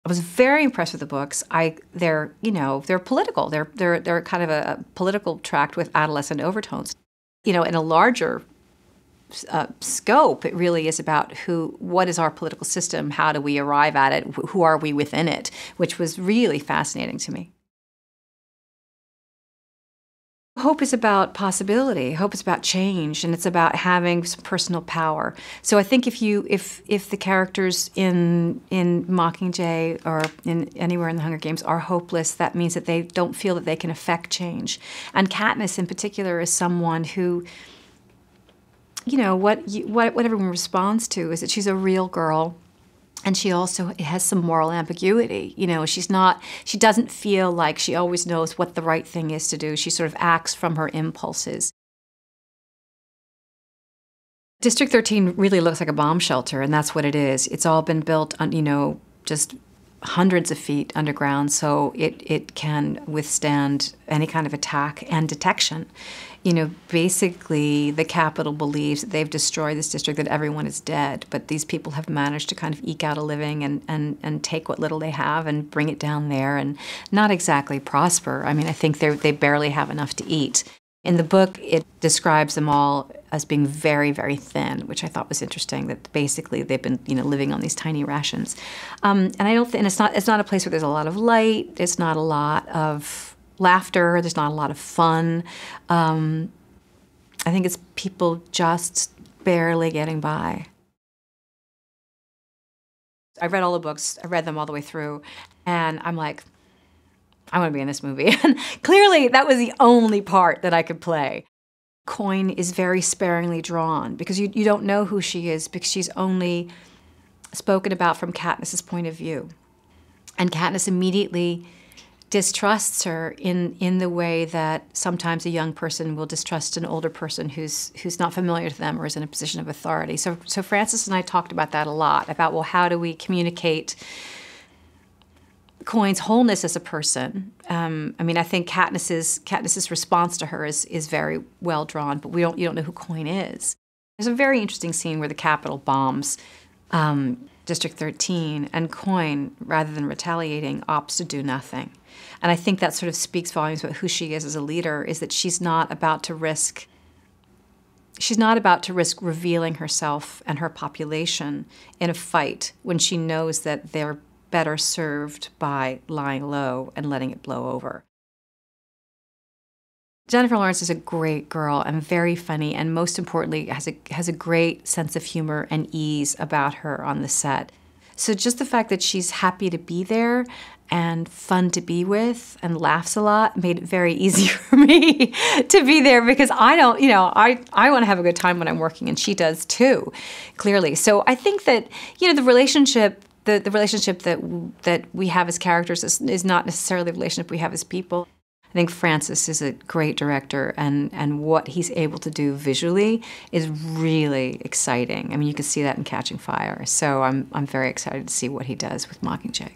I was very impressed with the books. They're political. They're kind of a political tract with adolescent overtones. In a larger scope, it really is about what is our political system? How do we arrive at it? Who are we within it? Which was really fascinating to me. Hope is about possibility. Hope is about change, and it's about having some personal power. So I think if the characters in Mockingjay or in anywhere in the Hunger Games are hopeless, that means that they don't feel that they can affect change. And Katniss in particular is someone who, what everyone responds to is that she's a real girl. And she also has some moral ambiguity. She doesn't feel like she always knows what the right thing is to do. She sort of acts from her impulses. District 13 really looks like a bomb shelter, and that's what it is. It's all been built on, just hundreds of feet underground, so it can withstand any kind of attack and detection. Basically the Capitol believes that they've destroyed this district, that everyone is dead, but these people have managed to kind of eke out a living and take what little they have and bring it down there and not exactly prosper. I mean, I think they barely have enough to eat. In the book, it describes them all as being very, very thin, which I thought was interesting, that basically they've been, living on these tiny rations. And it's not a place where there's a lot of light, it's not a lot of laughter, there's not a lot of fun. I think it's people just barely getting by. I read all the books, I read them all the way through, and I'm like, I want to be in this movie. And clearly that was the only part that I could play. Coin is very sparingly drawn because you don't know who she is, because she's only spoken about from Katniss's point of view. And Katniss immediately distrusts her in the way that sometimes a young person will distrust an older person who's not familiar to them or is in a position of authority. So Frances and I talked about that a lot, about, well, how do we communicate Coin's wholeness as a person? I think Katniss's response to her is very well drawn, but you don't know who Coin is. There's a very interesting scene where the Capitol bombs District 13, and Coin, rather than retaliating, opts to do nothing. And I think that sort of speaks volumes about who she is as a leader, is that she's not about to risk revealing herself and her population in a fight when she knows that they're better served by lying low and letting it blow over. Jennifer Lawrence is a great girl and very funny, and most importantly has a great sense of humor and ease about her on the set. So just the fact that she's happy to be there and fun to be with and laughs a lot made it very easy for me to be there, because I want to have a good time when I'm working, and she does too, clearly. So I think that, the relationship that we have as characters is not necessarily the relationship we have as people. I think Francis is a great director, and what he's able to do visually is really exciting. I mean, you can see that in Catching Fire. So I'm very excited to see what he does with Mockingjay.